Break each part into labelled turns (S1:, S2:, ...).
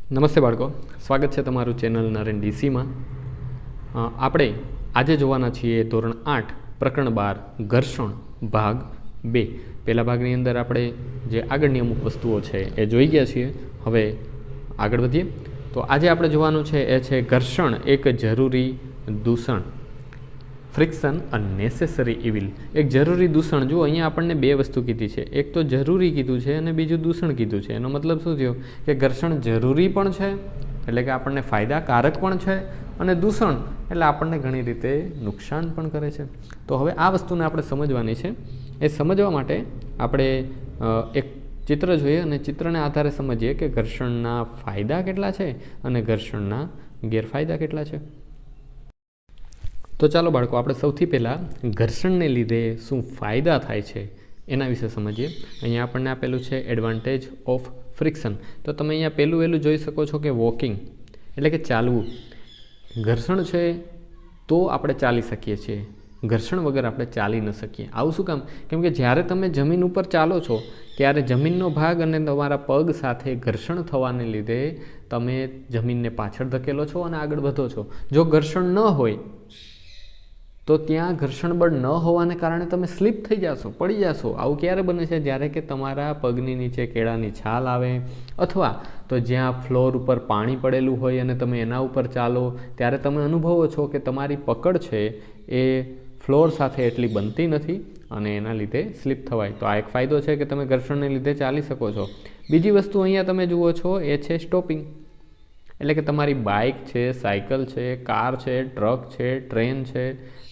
S1: નમસ્તે બાળકો, સ્વાગત છે તમારું ચેનલ નરેન ડીસીમાં. આપણે આજે જોવાના છીએ ધોરણ 8 પ્રકરણ 12 ઘર્ષણ ભાગ 2. પહેલા ભાગની અંદર આપણે જે આગળની અમુક વસ્તુઓ છે એ જોઈ ગયા છીએ. હવે આગળ વધીએ તો આજે આપણે જોવાનું છે એ છે ઘર્ષણ એક જરૂરી દૂષણ. ફ્રિક્શન અ નેસેસરી ઇવિલ. એક જરૂરી દૂષણ. જો અહીંયા આપણને બે વસ્તુ કીધી છે, એક તો જરૂરી કીધું છે અને બીજું દૂષણ કીધું છે. એનો મતલબ શું થયો કે ઘર્ષણ જરૂરી પણ છે એટલે કે આપણને ફાયદાકારક પણ છે, અને દૂષણ એટલે આપણને ઘણી રીતે નુકસાન પણ કરે છે. તો હવે આ વસ્તુને આપણે સમજવાની છે. એ સમજવા માટે આપણે એક ચિત્ર જોઈએ અને ચિત્રને આધારે સમજીએ કે ઘર્ષણના ફાયદા કેટલા છે અને ઘર્ષણના ગેરફાયદા કેટલા છે. તો ચાલો બાળકો, આપણે સૌથી પહેલાં ઘર્ષણને લીધે શું ફાયદા થાય છે એના વિશે સમજીએ. અહીંયા આપણને આપેલું છે એડવાન્ટેજ ઓફ ફ્રિક્શન. તો તમે અહીંયા પહેલું જોઈ શકો છો કે વોકિંગ એટલે કે ચાલવું. ઘર્ષણ છે તો આપણે ચાલી શકીએ છીએ, ઘર્ષણ વગર આપણે ચાલી ન શકીએ. આવું શું કામ? કેમ કે જ્યારે તમે જમીન ઉપર ચાલો છો ત્યારે જમીનનો ભાગ અને તમારા પગ સાથે ઘર્ષણ થવાને લીધે તમે જમીનને પાછળ ધકેલો છો અને આગળ વધો છો. જો ઘર્ષણ ન હોય તો ત્યાં ઘર્ષણ બળ ન હોવાને કારણે તમે સ્લીપ થઈ જશો, પડી જશો. આવું ક્યારે બને છે? જ્યારે કે તમારા પગની નીચે કેળાની છાલ આવે, અથવા તો જ્યાં ફ્લોર ઉપર પાણી પડેલું હોય અને તમે એના ઉપર ચાલો ત્યારે તમે અનુભવો છો કે તમારી પકડ છે એ ફ્લોર સાથે એટલી બનતી નથી અને એના લીધે સ્લીપ થવાય. તો આ એક ફાયદો છે કે તમે ઘર્ષણને લીધે ચાલી શકો છો. બીજી વસ્તુ અહીંયા તમે જુઓ છો એ છે સ્ટોપિંગ. એટલે કે તમારી બાઇક છે, સાયકલ છે, કાર છે, ટ્રક છે, ટ્રેન છે,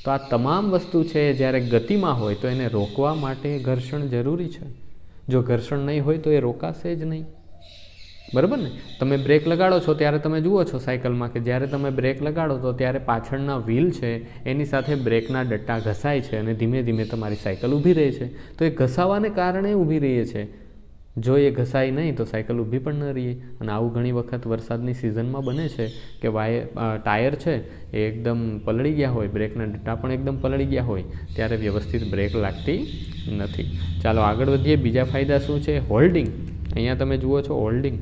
S1: તો આ તમામ વસ્તુ છે જ્યારે ગતિમાં હોય તો એને રોકવા માટે ઘર્ષણ જરૂરી છે. જો ઘર્ષણ નહીં હોય તો એ રોકાશે જ નહીં, બરાબર ને? તમે બ્રેક લગાડો છો ત્યારે તમે જુઓ છો સાયકલમાં કે જ્યારે તમે બ્રેક લગાડો તો ત્યારે પાછળના વ્હીલ છે એની સાથે બ્રેકના ડટ્ટા ઘસાય છે અને ધીમે ધીમે તમારી સાયકલ ઊભી રહે છે. તો એ ઘસાવાને કારણે ઊભી રહે છે. જો એ ઘસાય નહીં તો સાયકલ ઊભી પણ ન રહીએ. અને આવું ઘણી વખત વરસાદની સિઝનમાં બને છે કે ટાયર છે એ એકદમ પલળી ગયા હોય, બ્રેકના ડટ્ટા પણ એકદમ પલળી ગયા હોય, ત્યારે વ્યવસ્થિત બ્રેક લાગતી નથી. ચાલો આગળ વધીએ. બીજા ફાયદા શું છે? હોલ્ડિંગ. અહીંયા તમે જુઓ છો હોલ્ડિંગ,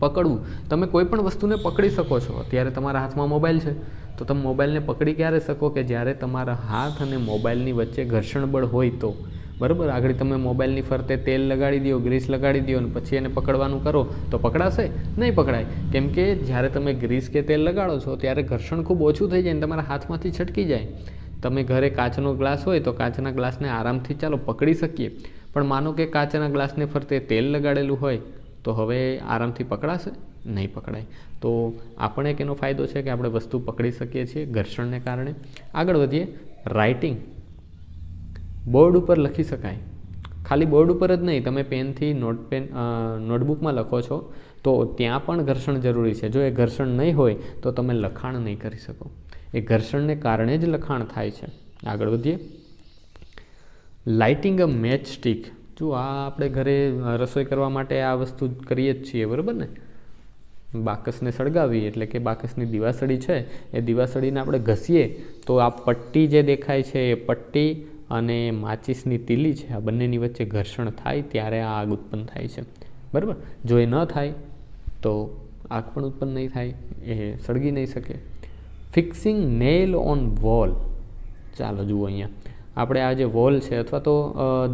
S1: પકડવું. તમે કોઈ પણ વસ્તુને પકડી શકો છો. અત્યારે તમારા હાથમાં મોબાઈલ છે તો તમે મોબાઈલને પકડી ક્યારે શકો? કે જ્યારે તમારા હાથ અને મોબાઈલની વચ્ચે ઘર્ષણ બળ હોય તો, બરાબર. આગળ તમે મોબાઈલની ફરતે તેલ લગાડી દો, ગ્રીસ લગાડી દો અને પછી એને પકડવાનું કરો તો પકડાશે? નહીં પકડાય. કેમ કે જ્યારે તમે ગ્રીસ કે તેલ લગાડો છો ત્યારે ઘર્ષણ ખૂબ ઓછું થઈ જાય અને તમારા હાથમાંથી છટકી જાય. તમે ઘરે કાચનો ગ્લાસ હોય તો કાચના ગ્લાસને આરામથી ચાલો પકડી શકીએ, પણ માનો કે કાચના ગ્લાસને ફરતે તેલ લગાડેલું હોય તો હવે આરામથી પકડાશે? નહીં પકડાય. તો આ પણ એક એનો ફાયદો છે કે આપણે વસ્તુ પકડી શકીએ છીએ ઘર્ષણને કારણે. આગળ વધીએ. રાઇટિંગ. બોર્ડ ઉપર લખી શકાય. ખાલી બોર્ડ ઉપર જ નહીં, તમે પેનથી નોટબુકમાં લખો છો તો ત્યાં પણ ઘર્ષણ જરૂરી છે. જો એ ઘર્ષણ નહીં હોય તો તમે લખાણ નહીં કરી શકો. એ ઘર્ષણને કારણે જ લખાણ થાય છે. આગળ વધીએ. લાઇટિંગ અ મેચ સ્ટિક. જો આ આપણે ઘરે રસોઈ કરવા માટે આ વસ્તુ કરીએ જ છીએ, બરાબર ને? બાકસને સળગાવી એટલે કે બાકસની દિવાસળી છે એ દિવાસળીને આપણે ઘસીએ તો આ પટ્ટી જે દેખાય છે એ પટ્ટી અને માચિસની તીલી છે આ બંનેની વચ્ચે ઘર્ષણ થાય ત્યારે આ આગ ઉત્પન્ન થાય છે, બરાબર. જો એ ન થાય તો આગ પણ ઉત્પન્ન નહીં થાય, એ સળગી નહીં શકે. Fixing nail on wall. ચાલો જુઓ અહીંયા આપણે આ જે વોલ છે અથવા તો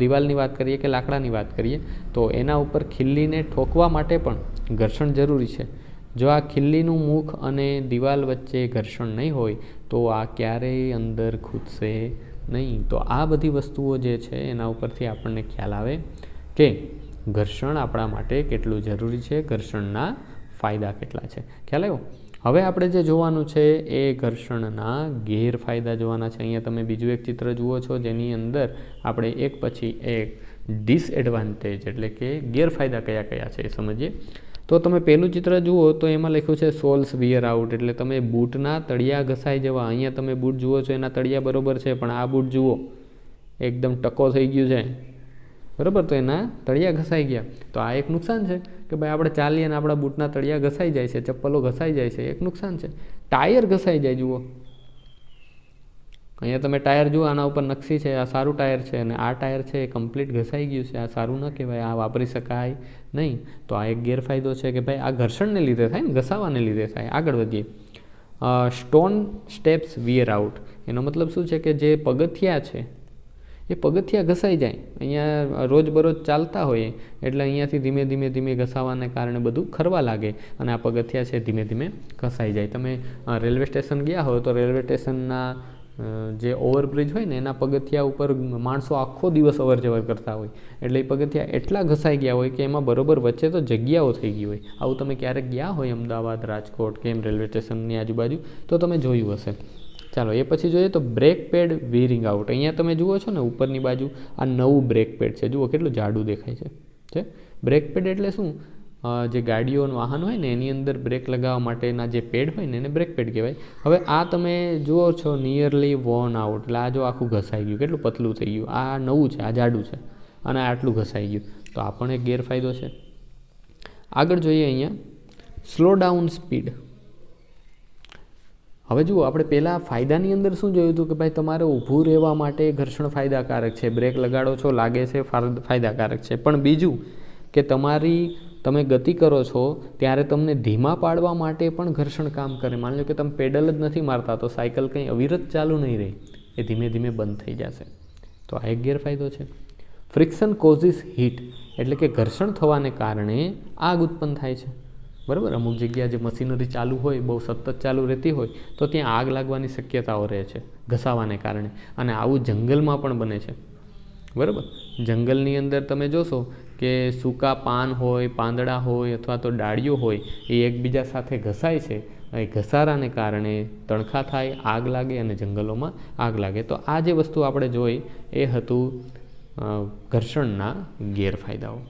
S1: દિવાલની વાત કરીએ કે લાકડાની વાત કરીએ તો એના ઉપર ખિલ્લીને ઠોકવા માટે પણ ઘર્ષણ જરૂરી છે. જો આ ખિલ્લીનું મુખ અને દિવાલ વચ્ચે ઘર્ષણ નહીં હોય તો આ ક્યારેય અંદર ખૂદશે નહીં. તો આ બધી વસ્તુઓ જે છે એના ઉપરથી આપણને ખ્યાલ આવે કે ઘર્ષણ આપણા માટે કેટલું જરૂરી છે, ઘર્ષણના ફાયદા કેટલા છે. ખ્યાલ આવ્યો? હવે આપણે જે જોવાનું છે એ ઘર્ષણના ગેરફાયદા જોવાના છે. અહીંયા તમે બીજું એક ચિત્ર જુઓ છો જેની અંદર આપણે એક પછી એક ડિસએડવાન્ટેજ એટલે કે ગેરફાયદા કયા કયા છે એ સમજીએ. તો તમે પહેલું ચિત્ર જુઓ તો એમાં લખ્યું છે સોલ્સ વિયર આઉટ. એટલે તમે બૂટના તળિયા ઘસાઈ જવા. અહીંયા તમે બૂટ જુઓ છો એના તળિયા બરોબર છે, પણ આ બૂટ જુઓ એકદમ ટકો થઈ ગયું છે, બરાબર. તો એના તળિયા ઘસાઈ ગયા. તો આ એક નુકસાન છે કે ભાઈ આપણે ચાલીએ અને આપણા બૂટના તળિયા ઘસાઈ જાય છે, ચપ્પલો ઘસાઈ જાય છે, એક નુકસાન છે. ટાયર ઘસાઈ જાય જુઓ, અહીંયા તમે ટાયર જુઓ, આના ઉપર નકશી છે, આ સારું ટાયર છે, અને આ ટાયર છે એ કમ્પ્લીટ ઘસાઈ ગયું છે, આ સારું ન કહેવાય, આ વાપરી શકાય નહીં. તો આ એક ગેરફાયદો છે કે ભાઈ આ ઘર્ષણને લીધે થાય ને, ઘસાવાને લીધે થાય. આગળ વધીએ. સ્ટોન સ્ટેપ્સ વિયર આઉટ, એનો મતલબ શું છે કે જે પગથિયા છે એ પગથિયા ઘસાઈ જાય. અહીંયા રોજબરોજ ચાલતા હોઈએ એટલે અહીંયાથી ધીમે ધીમે ધીમે ઘસાવાને કારણે બધું ખરવા લાગે અને આ પગથિયા છે ધીમે ધીમે ઘસાઈ જાય. તમે રેલવે સ્ટેશન ગયા હો તો રેલવે સ્ટેશનના જે ઓવરબ્રિજ હોય ને એના પગથિયા ઉપર માણસો આખો દિવસ અવર જવર કરતા હોય, એટલે એ પગથિયા એટલા ઘસાઈ ગયા હોય કે એમાં બરોબર વચ્ચે તો જગ્યાઓ થઈ ગઈ હોય. આવું તમે ક્યારેક ગયા હોય અમદાવાદ, રાજકોટ કે એમ રેલવે સ્ટેશનની આજુબાજુ તો તમે જોયું હશે. ચાલો એ પછી જોઈએ તો બ્રેક પેડ વીરિંગ આઉટ. અહીંયા તમે જુઓ છો ને ઉપરની બાજુ આ નવું બ્રેક પેડ છે, જુઓ કેટલું જાડું દેખાય છે. બ્રેક પેડ એટલે શું? જે ગાડીઓનું વાહન હોય ને એની અંદર બ્રેક લગાવવા માટેના જે પેડ હોય ને એને બ્રેક પેડ કહેવાય. હવે આ તમે જુઓ છો નિયરલી વોર્ન આઉટ, એટલે આ જો આખું ઘસાઈ ગયું, કેટલું પતલું થઈ ગયું. આ નવું છે, આ જાડું છે અને આટલું ઘસાઈ ગયું, તો આ પણ એક ગેરફાયદો છે. આગળ જોઈએ અહીંયા સ્લો ડાઉન સ્પીડ. હવે જુઓ, આપણે પહેલાં ફાયદાની અંદર શું જોયું હતું કે ભાઈ તમારે ઊભું રહેવા માટે ઘર્ષણ ફાયદાકારક છે, બ્રેક લગાડો છો લાગે છે ફાયદાકારક છે. પણ બીજું કે તમે ગતિ કરો છો ત્યારે તમને ધીમા પાડવા માટે પણ ઘર્ષણ કામ કરે. માની લો કે તમે પેડલ જ નથી મારતા તો સાયકલ કંઈ અવિરત ચાલુ નહીં રહે, એ ધીમે ધીમે બંધ થઈ જશે. તો આ એક ગેરફાયદો છે. ફ્રિક્શન કોઝિસ હીટ, એટલે કે ઘર્ષણ થવાને કારણે આગ ઉત્પન્ન થાય છે. બરાબર, અમુક જગ્યા જે મશીનરી ચાલુ હોય, બહુ સતત ચાલુ રહેતી હોય તો ત્યાં આગ લાગવાની શક્યતાઓ રહે છે ઘસાવાને કારણે, અને આવું જંગલમાં પણ બને છે. બરાબર, જંગલની અંદર તમે જોશો કે સૂકા પાન હોય, પાંદડા હોય અથવા તો ડાળીઓ હોય એ એકબીજા સાથે ઘસાય છે. એ ઘસારાને કારણે તણખા થાય, આગ લાગે અને જંગલોમાં આગ લાગે. તો આ જે વસ્તુ આપણે જોઈ એ હતું ઘર્ષણના ગેરફાયદાઓ.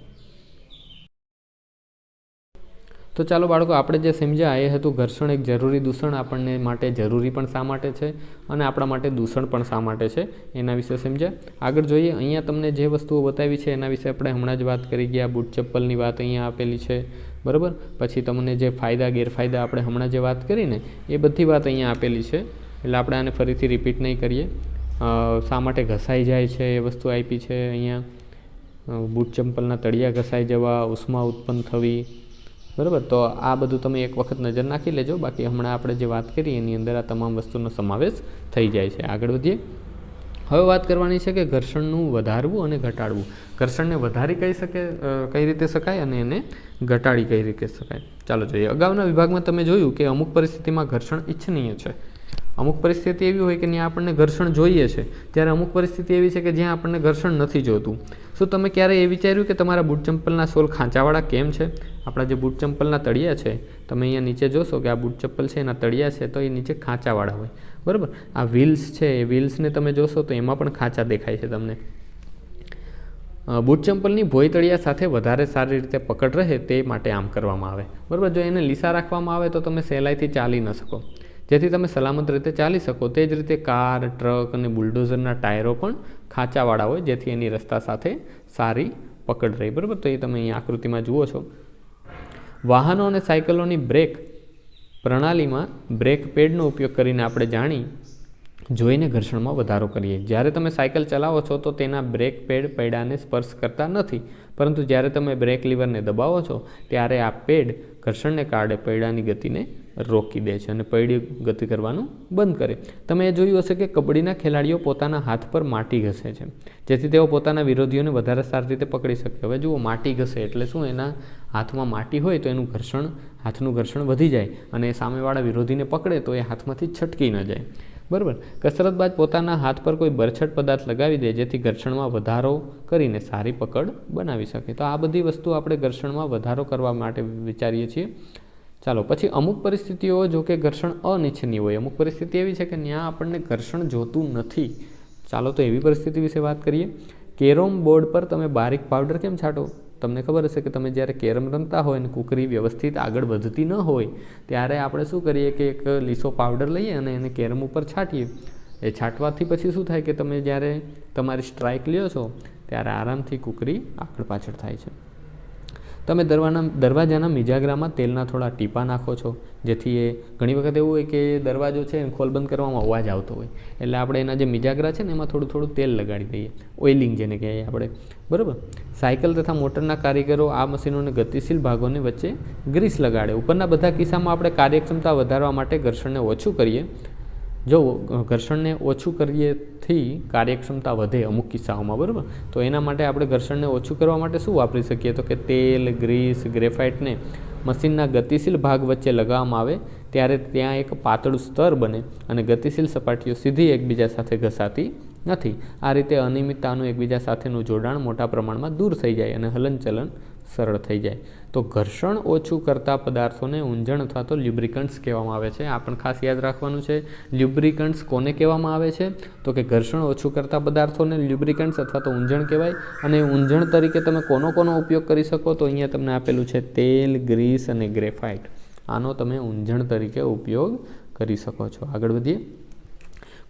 S1: તો ચાલો બાળકો, આપણે જે સમજ્યા એ હતું ઘર્ષણ એક જરૂરી દૂષણ, આપણને માટે જરૂરી પણ શા માટે છે અને આપણા માટે દૂષણ પણ શા માટે છે એના વિશે સમજ્યા. આગળ જોઈએ. અહીંયા તમને જે વસ્તુઓ બતાવી છે એના વિશે આપણે હમણાં જ વાત કરી ગયા. બૂટ ચપ્પલની વાત અહીંયા આપેલી છે. બરાબર, પછી તમને જે ફાયદા ગેરફાયદા આપણે હમણાં જે વાત કરીને એ બધી વાત અહીંયા આપેલી છે, એટલે આપણે આને ફરીથી રિપીટ નહીં કરીએ. શા માટે ઘસાઈ જાય છે એ વસ્તુ આપી છે અહીંયા. બૂટ ચપ્પલના તળિયા ઘસાઈ જવા, ઉષ્મા ઉત્પન્ન થવી. બરાબર, તો આ બધું તમે એક વખત નજર નાખી લેજો. બાકી હમણાં આપણે જે વાત કરી એની અંદર આ તમામ વસ્તુનો સમાવેશ થઈ જાય છે. આગળ વધીએ. હવે વાત કરવાની છે કે ઘર્ષણનું વધારવું અને ઘટાડવું. ઘર્ષણને વધારી કઈ રીતે શકાય અને એને ઘટાડી કઈ રીતે શકાય. ચાલો જોઈએ. અગાઉના વિભાગમાં તમે જોયું કે અમુક પરિસ્થિતિમાં ઘર્ષણ ઇચ્છનીય છે. અમુક પરિસ્થિતિ એવી હોય કે જ્યાં આપણને ઘર્ષણ જોઈએ છે, ત્યારે અમુક પરિસ્થિતિ એવી છે કે જ્યાં આપણને ઘર્ષણ નથી જોતું. શું તમે ક્યારેય એ વિચાર્યું કે તમારા બૂટ ચંપલના સોલ ખાંચાવાળા કેમ છે? આપણા જે બૂટ ચંપલના તળિયા છે, તમે અહીંયા નીચે જોશો કે આ બૂટ ચપ્પલ છે એના તળિયા છે તો એ નીચે ખાંચાવાળા હોય. બરાબર, આ વ્હીલ્સ છે એ વ્હીલ્સને તમે જોશો તો એમાં પણ ખાંચા દેખાય છે તમને. બૂટ ચંપલની ભોંય તળિયા સાથે વધારે સારી રીતે પકડ રહે તે માટે આમ કરવામાં આવે. બરાબર, જો એને લીસા રાખવામાં આવે તો તમે સહેલાઈથી ચાલી ન શકો. જેથી તમે સલામત રીતે ચાલી શકો તે જ રીતે કાર, ટ્રક અને બુલડોઝરના ટાયરો પણ ખાંચાવાળા હોય જેથી એની રસ્તા સાથે સારી પકડ રહે. બરાબર, તો એ તમે અહીં આકૃતિમાં જુઓ છો. વાહનો અને સાયકલોની બ્રેક પ્રણાલીમાં બ્રેક પેડનો ઉપયોગ કરીને આપણે જોઈને ઘર્ષણમાં વધારો કરીએ. જ્યારે તમે સાયકલ ચલાવો છો તો તેના બ્રેક પેડ પૈડાને સ્પર્શ કરતા નથી, પરંતુ જ્યારે તમે બ્રેક લીવરને દબાવો છો ત્યારે આ પેડ ઘર્ષણને કારણે પૈડાની ગતિને રોકી દે છે અને પૈડી ગતિ કરવાનું બંધ કરે. તમે એ જોયું હશે કે કબડ્ડીના ખેલાડીઓ પોતાના હાથ પર માટી ઘસે છે જેથી તેઓ પોતાના વિરોધીઓને વધારે સારી રીતે પકડી શકે. હવે જુઓ, માટી ઘસે એટલે શું? એના હાથમાં માટી હોય તો એનું હાથનું ઘર્ષણ વધી જાય અને સામેવાળા વિરોધીને પકડે તો એ હાથમાંથી છટકી ન જાય. બરાબર, કસરત બાદ પોતાના હાથ પર કોઈ બરછટ પદાર્થ લગાવી દે જેથી ઘર્ષણમાં વધારો કરીને સારી પકડ બનાવી શકે. તો આ બધી વસ્તુ આપણે ઘર્ષણમાં વધારો કરવા માટે વિચારીએ છીએ. ચાલો પછી અમુક પરિસ્થિતિઓ જો કે ઘર્ષણ અનિચ્છનીય હોય. અમુક પરિસ્થિતિ એવી છે કે ત્યાં આપણને ઘર્ષણ જોતું નથી. ચાલો તો એવી પરિસ્થિતિ વિશે વાત કરીએ. કેરમ બોર્ડ પર તમે બારીક પાવડર કેમ છાંટો? તમને ખબર હશે કે તમે જ્યારે કેરમ રમતા હોય અને કુકરી વ્યવસ્થિત આગળ વધતી ન હોય ત્યારે આપણે શું કરીએ કે એક લીસો પાવડર લઈએ અને એને કેરમ ઉપર છાંટીએ. એ છાંટવાથી પછી શું થાય કે તમે જ્યારે તમારી સ્ટ્રાઇક લ્યો છો ત્યારે આરામથી કુકરી આગળ પાછળ થાય છે. તમે દરવાજાના મિજાગરામાં તેલના થોડા ટીપા નાખો છો, જેથી એ ઘણી વખત એવું હોય કે દરવાજો છે ખોલ બંધ કરવામાં અવાજ આવતો હોય, એટલે આપણે એના જે મિજાગરા છે ને એમાં થોડું થોડું તેલ લગાડી દઈએ, ઓઇલિંગ જેને કહીએ આપણે, બરાબર. સાયકલ તથા મોટરના કારીગરો આ મશીનોને ગતિશીલ ભાગોની વચ્ચે ગ્રીસ લગાડે. ઉપરના બધા કિસ્સામાં આપણે કાર્યક્ષમતા વધારવા માટે ઘર્ષણને ઓછું કરીએ. જો ઘર્ષણને ઓછું કરીએથી કાર્યક્ષમતા વધે અમુક કિસ્સાઓમાં, બરાબર. તો એના માટે આપણે ઘર્ષણને ઓછું કરવા માટે શું વાપરી શકીએ, તો કે તેલ, ગ્રીસ, ગ્રેફાઇટને મશીનના ગતિશીલ ભાગ વચ્ચે લગાવવામાં આવે ત્યારે ત્યાં એક પાતળું સ્તર બને અને ગતિશીલ સપાટીઓ સીધી એકબીજા સાથે ઘસાતી નથી. આ રીતે અનિયમિતતાનું એકબીજા સાથેનું જોડાણ મોટા પ્રમાણમાં દૂર થઈ જાય અને હલનચલન સરળ થઈ જાય. તો ઘર્ષણ ઓછું કરતા પદાર્થોને ઊંજણ અથવા તો લ્યુબ્રિકન્ટ્સ કહેવામાં આવે છે. આ પણ ખાસ યાદ રાખવાનું છે. લ્યુબ્રિકન્ટ્સ કોને કહેવામાં આવે છે, તો કે ઘર્ષણ ઓછું કરતા પદાર્થોને લ્યુબ્રિકન્ટ્સ અથવા તો ઊંજણ કહેવાય. અને ઊંજણ તરીકે તમે કોનો ઉપયોગ કરી શકો, તો અહીંયા તમને આપેલું છે તેલ, ગ્રીસ અને ગ્રેફાઇટ. આનો તમે ઊંજણ તરીકે ઉપયોગ કરી શકો છો. આગળ વધીએ.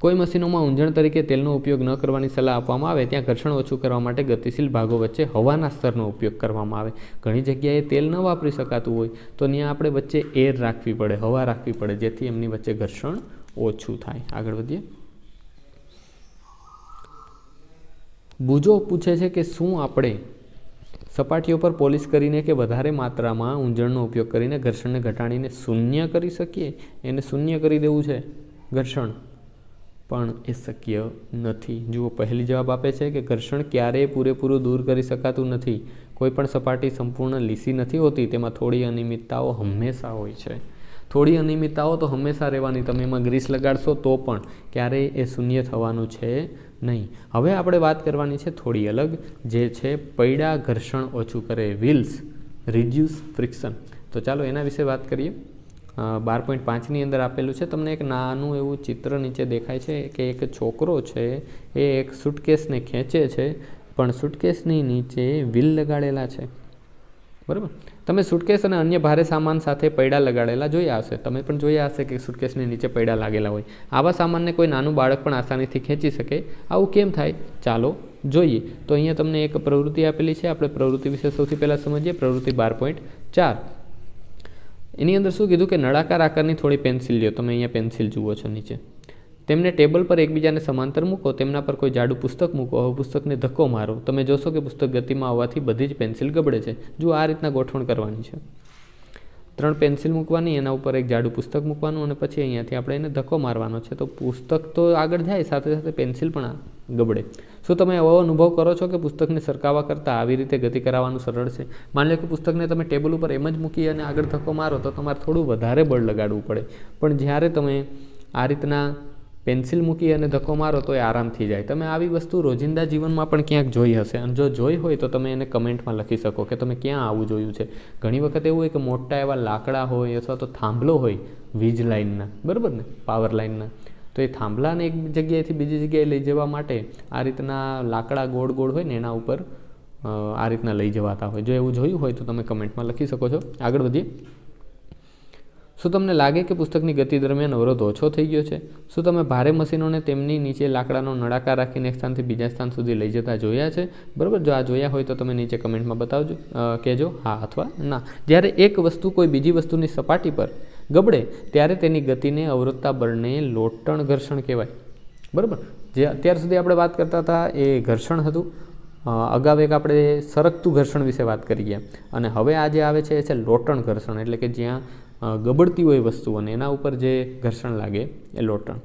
S1: કોઈ મશીનોમાં ઊંજણ તરીકે તેલનો ઉપયોગ ન કરવાની સલાહ આપવામાં આવે ત્યાં ઘર્ષણ ઓછું કરવા માટે ગતિશીલ ભાગો વચ્ચે હવાના સ્તરનો ઉપયોગ કરવામાં આવે. ઘણી જગ્યાએ તેલ ન વાપરી શકાતું હોય તો ત્યાં આપણે વચ્ચે એર રાખવી પડે, હવા રાખવી પડે, જેથી એમની વચ્ચે ઘર્ષણ ઓછું થાય. આગળ વધીએ. બુજો પૂછે છે કે શું આપણે સપાટીઓ પર પોલિશ કરીને કે વધારે માત્રામાં ઊંજણનો ઉપયોગ કરીને ઘર્ષણને ઘટાડીને શૂન્ય કરી શકીએ. એને શૂન્ય કરી દેવું છે ઘર્ષણ, પણ એ શક્ય નથી. જુઓ, પહેલી જવાબ આપે છે કે ઘર્ષણ ક્યારેય પૂરેપૂરું દૂર કરી શકાતું નથી. કોઈ પણ સપાટી સંપૂર્ણ લીસી નથી હોતી, તેમાં થોડી અનિયમિતતાઓ હંમેશા હોય છે. થોડી અનિયમિતતાઓ તો હંમેશા રહેવાની. તમે એમાં ગ્રીસ લગાડશો તો પણ ક્યારેય એ શૂન્ય થવાનું છે નહીં. હવે આપણે વાત કરવાની છે થોડી અલગ, જે છે પૈડા ઘર્ષણ ઓછું કરે, વ્હીલ્સ રિડ્યુસ ફ્રિક્શન. તો ચાલો એના વિશે વાત કરીએ. 12.5ની અંદર આપેલું છે. તમને એક નાનું એવું ચિત્ર નીચે દેખાય છે કે એક છોકરો છે એ એક સુટકેસને ખેંચે છે, પણ સુટકેસની નીચે વ્હીલ લગાડેલા છે, બરાબર. તમે સુટકેસ અને અન્ય ભારે સામાન સાથે પૈડા લગાડેલા જોયા હશે. તમે પણ જોયા હશે કે સુટકેસની નીચે પૈડા લાગેલા હોય. આવા સામાનને કોઈ નાનું બાળક પણ આસાનીથી ખેંચી શકે. આવું કેમ થાય, ચાલો જોઈએ. તો અહીંયા તમને એક પ્રવૃત્તિ આપેલી છે. આપણે પ્રવૃત્તિ વિશે સૌથી પહેલાં સમજીએ. પ્રવૃત્તિ 12.4. એની અંદર શું કીધું કે નળાકાર આકારની થોડી પેન્સિલ લ્યો. તમે અહીંયા પેન્સિલ જુઓ છો નીચે. તેમને ટેબલ પર એકબીજાને સમાંતર મૂકો. તેમના પર કોઈ જાડું પુસ્તક મૂકો. હવે પુસ્તકને ધક્કો મારો. તમે જોશો કે પુસ્તક ગતિમાં આવવાથી બધી જ પેન્સિલ ગબડે છે. જુઓ, આ રીતના ગોઠવણ કરવાની છે. 3 પેન્સિલ મૂકવાની, એના ઉપર એક જાડું પુસ્તક મૂકવાનું અને પછી અહીંયાથી આપણે એને ધક્કો મારવાનો છે. તો પુસ્તક તો આગળ જાય, સાથે સાથે પેન્સિલ પણ ગબડે. શું તમે એવો અનુભવ કરો છો કે પુસ્તકને સરકાવવા કરતાં આવી રીતે ગતિ કરાવવાનું સરળ છે? માની લો કે પુસ્તકને તમે ટેબલ ઉપર એમ જ મૂકી અને આગળ ધક્કો મારો તો તમારે થોડું વધારે બળ લગાડવું પડે. પણ જ્યારે તમે આ રીતના પેન્સિલ મૂકી અને ધક્કો મારો તો એ આરામથી જાય. તમે આવી વસ્તુ રોજિંદા જીવનમાં પણ ક્યાંક જોઈ હશે, અને જો જોઈ હોય તો તમે એને કમેન્ટમાં લખી શકો કે તમે ક્યાં આવું જોયું છે. ઘણી વખત એવું હોય કે મોટા એવા લાકડા હોય અથવા તો થાંભલો હોય વીજ લાઇનના, બરાબર ને, પાવર લાઇનના, તો એ થાંભલાને એક જગ્યાએથી બીજી જગ્યાએ લઈ જવા માટે આ રીતના લાકડા ગોળ ગોળ હોય ને એના ઉપર આ રીતના લઈ જવાતા હોય. જો એવું જોયું હોય તો તમે કમેન્ટમાં લખી શકો છો. આગળ વધીએ. શું તમને લાગે કે પુસ્તકની ગતિ દરમિયાન અવરોધ ઓછો થઈ ગયો છે? શું તમે ભારે મશીનોને તેમની નીચે લાકડાનો નળાકાર રાખીને એક સ્થાનથી બીજા સ્થાન સુધી લઈ જતા જોયા છે? બરાબર. જો આ જોયા હોય તો તમે નીચે કમેન્ટમાં બતાવજો, કહેજો હા અથવા ના. જ્યારે એક વસ્તુ કોઈ બીજી વસ્તુની સપાટી પર ગબડે ત્યારે તેની ગતિને અવરોધતા બળને લોટણ ઘર્ષણ કહેવાય, બરાબર. જે અત્યાર સુધી આપણે વાત કરતા હતા એ ઘર્ષણ હતું. અગાઉ એક આપણે સરકતું ઘર્ષણ વિશે વાત કરી ગયા, અને હવે આ જે આવે છે એ છે લોટણ ઘર્ષણ, એટલે કે જ્યાં ગબડતી હોય વસ્તુ અને એના ઉપર જે ઘર્ષણ લાગે એ લોટણ.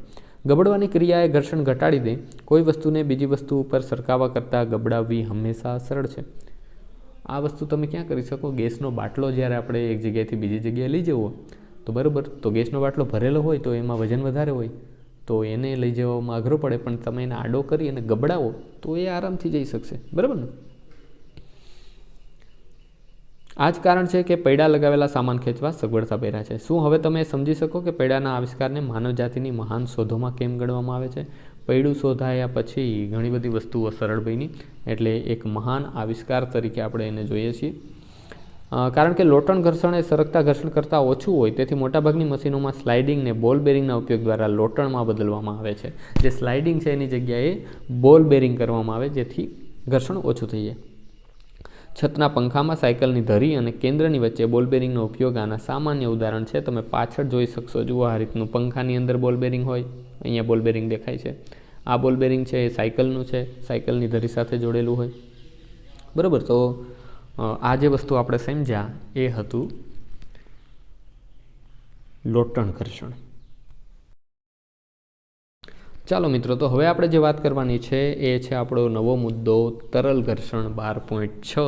S1: ગબડવાની ક્રિયાએ ઘર્ષણ ઘટાડી દે. કોઈ વસ્તુને બીજી વસ્તુ ઉપર સરકાવવા કરતાં ગબડાવવી હંમેશા સરળ છે. આ વસ્તુ તમે ક્યાં કરી શકો? ગેસનો બાટલો જ્યારે આપણે એક જગ્યાએથી બીજી જગ્યાએ લઈ જવો તો બરાબર, તો ગેસનો બાટલો ભરેલો હોય તો એમાં વજન વધારે હોય તો એને લઈ જવામાં અઘરો પડે, પણ તમે એને આડો કરી અને ગબડાવો તો એ આરામથી જઈ શકશે, બરાબર ને. આ જ કારણ છે કે પૈડા લગાવેલા સામાન ખેંચવા સગવડતા પહેર્યા છે. શું હવે તમે સમજી શકો કે પૈડાના આવિષ્કારને માનવજાતિની મહાન શોધોમાં કેમ ગણવામાં આવે છે? પૈડું શોધાયા પછી ઘણી બધી વસ્તુઓ સરળ બની, એટલે એક મહાન આવિષ્કાર તરીકે આપણે એને જોઈએ છીએ. કારણ કે લોટણ ઘર્ષણ એ સરકતા ઘર્ષણ કરતાં ઓછું હોય, તેથી મોટાભાગની મશીનોમાં સ્લાઇડિંગને બોલ બેરિંગના ઉપયોગ દ્વારા લોટણમાં બદલવામાં આવે છે. જે સ્લાઇડિંગ છે એની જગ્યાએ બોલ બેરિંગ કરવામાં આવે જેથી ઘર્ષણ ઓછું થઈ જાય. છતના પંખામાં સાયકલની ધરી અને કેન્દ્રની વચ્ચે બોલ બેરિંગનો ઉપયોગ આના સામાન્ય ઉદાહરણ છે. તમે પાછળ જોઈ શકશો, જુઓ આ રીતનું પંખાની અંદર બોલ બેરિંગ હોય, અહીંયા બોલ બેરિંગ દેખાય છે. આ બોલ બેરિંગ છે એ સાયકલનું છે, સાયકલની ધરી સાથે જોડેલું હોય. બરાબર, તો આ જે વસ્તુ આપણે સમજ્યા એ હતું લોટણ ઘર્ષણ. ચાલો મિત્રો, તો હવે આપણે જે વાત કરવાની છે એ છે આપણો નવો મુદ્દો તરલ ઘર્ષણ 12.6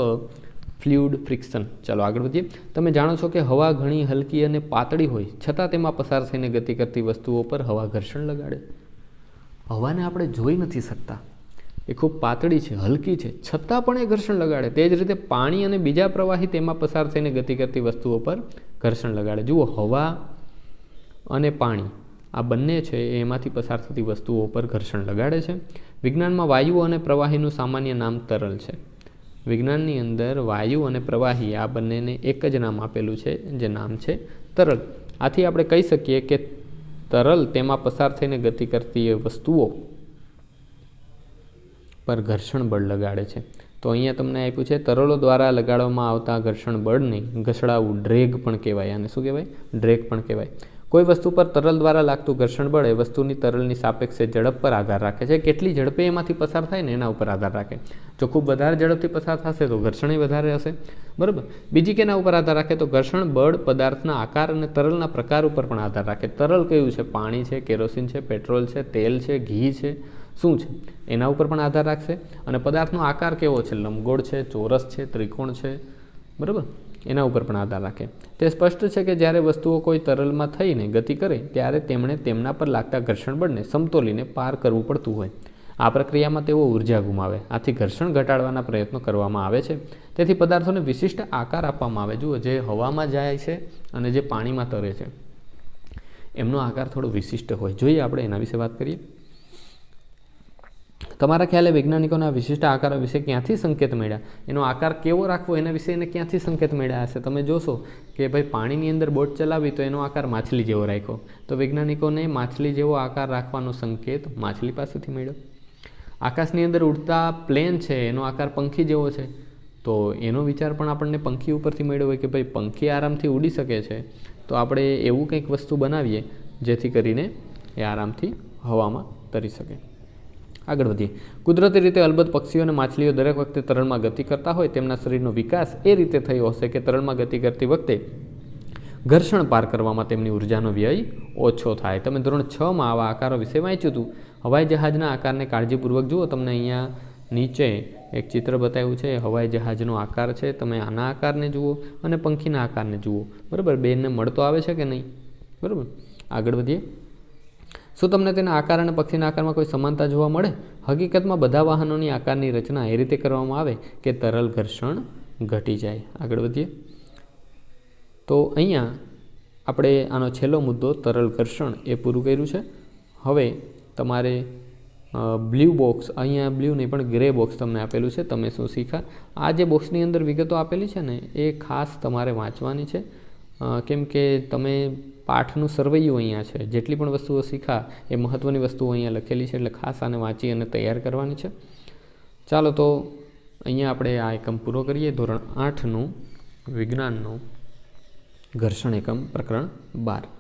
S1: ફ્લુઇડ ફ્રિક્શન. ચાલો આગળ વધીએ. તમે જાણો છો કે હવા ઘણી હલકી અને પાતળી હોય છતાં તેમાં પસાર થઈને ગતિ કરતી વસ્તુઓ પર હવા ઘર્ષણ લગાડે. હવાને આપણે જોઈ નથી શકતા, એ ખૂબ પાતળી છે, હલકી છે, છતાં પણ એ ઘર્ષણ લગાડે. તે જ રીતે પાણી અને બીજા પ્રવાહી તેમાં પસાર થઈને ગતિ કરતી વસ્તુઓ પર ઘર્ષણ લગાડે. જુઓ, હવા અને પાણી આ બંને છે એ એમાંથી પસાર થતી વસ્તુઓ પર ઘર્ષણ લગાડે છે. વિજ્ઞાનમાં વાયુ અને પ્રવાહીનું સામાન્ય નામ તરલ છે. વિજ્ઞાનની અંદર વાયુ અને પ્રવાહી આ બંનેને એક જ નામ આપેલું છે, જે નામ છે તરલ. આથી આપણે કહી શકીએ કે તરલ તેમાં પસાર થઈને ગતિ કરતી વસ્તુઓ પર ઘર્ષણ બળ લગાડે છે. તો અહીંયા તમને આપ્યું છે તરલો દ્વારા લગાડવામાં આવતા ઘર્ષણ બળને ઘસડાવું ડ્રેગ પણ કહેવાય. આને શું કહેવાય? ડ્રેગ પણ કહેવાય. કોઈ વસ્તુ પર તરલ દ્વારા લાગતું ઘર્ષણ બળ એ વસ્તુની તરલની સાપેક્ષે ઝડપ પર આધાર રાખે છે. કેટલી ઝડપે એમાંથી પસાર થાય ને એના ઉપર આધાર રાખે. જો ખૂબ વધારે ઝડપથી પસાર થશે તો ઘર્ષણ વધારે હશે. બરાબર. બીજી કેના ઉપર આધાર રાખે? તો ઘર્ષણ બળ પદાર્થના આકાર અને તરલના પ્રકાર ઉપર પણ આધાર રાખે. તરલ કયું છે? પાણી છે, કેરોસીન છે, પેટ્રોલ છે, તેલ છે, ઘી છે, શું છે? એના ઉપર પણ આધાર રાખશે. અને પદાર્થનો આકાર કેવો છે? લંબગોળ છે, ચોરસ છે, ત્રિકોણ છે. બરાબર, એના ઉપર પણ આધાર રાખે. તે સ્પષ્ટ છે કે જ્યારે વસ્તુઓ કોઈ તરલમાં થઈને ગતિ કરે ત્યારે તેમણે તેમના પર લાગતા ઘર્ષણ બળને સમતોલીને પાર કરવું પડતું હોય. આ પ્રક્રિયામાં તેઓ ઉર્જા ગુમાવે. આથી ઘર્ષણ ઘટાડવાના પ્રયત્નો કરવામાં આવે છે. તેથી પદાર્થોને વિશિષ્ટ આકાર આપવામાં આવે. જુઓ, જે હવામાં જાય છે અને જે પાણીમાં તરે છે એમનો આકાર થોડો વિશિષ્ટ હોય. જોઈએ આપણે એના વિશે વાત કરીએ. તમારા ખ્યાલે વૈજ્ઞાનિકોના વિશિષ્ટ આકારો વિશે ક્યાંથી સંકેત મળ્યા? એનો આકાર કેવો રાખવો એના વિશે એને ક્યાંથી સંકેત મળ્યા હશે? તમે જોશો કે ભાઈ પાણીની અંદર બોટ ચલાવી તો એનો આકાર માછલી જેવો રાખ્યો, તો વૈજ્ઞાનિકોને માછલી જેવો આકાર રાખવાનો સંકેત માછલી પાસેથી મળ્યો. આકાશની અંદર ઉડતા પ્લેન છે એનો આકાર પંખી જેવો છે, તો એનો વિચાર પણ આપણને પંખી ઉપરથી મળ્યો હોય કે ભાઈ પંખી આરામથી ઉડી શકે છે, તો આપણે એવું કંઈક વસ્તુ બનાવીએ જેથી કરીને એ આરામથી હવામાં તરી શકે. આગળ વધીએ. કુદરતી રીતે અલબત્ત પક્ષીઓ અને માછલીઓ દરેક વખતે તરણમાં ગતિ કરતા હોય તેમના શરીરનો વિકાસ એ રીતે થયો હશે કે તરણમાં ગતિ કરતી વખતે ઘર્ષણ પાર કરવામાં તેમની ઉર્જાનો વ્યય ઓછો થાય. તમે ધોરણ 6માં આવા આકારો વિશે વાંચ્યું હતું. હવાઈ જહાજના આકારને કાળજીપૂર્વક જુઓ. તમને અહીંયા નીચે એક ચિત્ર બતાવ્યું છે, હવાઈ જહાજનો આકાર છે. તમે આના આકારને જુઓ અને પંખીના આકારને જુઓ. બરાબર, બેને મળતો આવે છે કે નહીં? બરાબર, આગળ વધીએ. શું તમને તેના આકાર અને પક્ષીના આકારમાં કોઈ સમાનતા જોવા મળે? હકીકતમાં બધા વાહનોની આકારની રચના એ રીતે કરવામાં આવે કે તરલ ઘર્ષણ ઘટી જાય. આગળ વધીએ. તો અહીંયા આપણે આનો છેલ્લો મુદ્દો તરલ ઘર્ષણ એ પૂરું કર્યું છે. હવે તમારે બ્લુ બોક્સ, અહીંયા બ્લુ નહીં પણ ગ્રે બોક્સ તમને આપેલું છે. તમે શું શીખ્યા? આ જે બોક્સની અંદર વિગતો આપેલી છે ને એ ખાસ તમારે વાંચવાની છે, કેમ કે તમે પાઠનું સરવૈયું અહીંયા છે. જેટલી પણ વસ્તુઓ શીખા એ મહત્ત્વની વસ્તુઓ અહીંયા લખેલી છે, એટલે ખાસ આને વાંચી અને તૈયાર કરવાની છે. ચાલો, તો અહીંયા આપણે આ એકમ પૂરો કરીએ. ધોરણ 8નું વિજ્ઞાનનું ઘર્ષણ એકમ પ્રકરણ 12.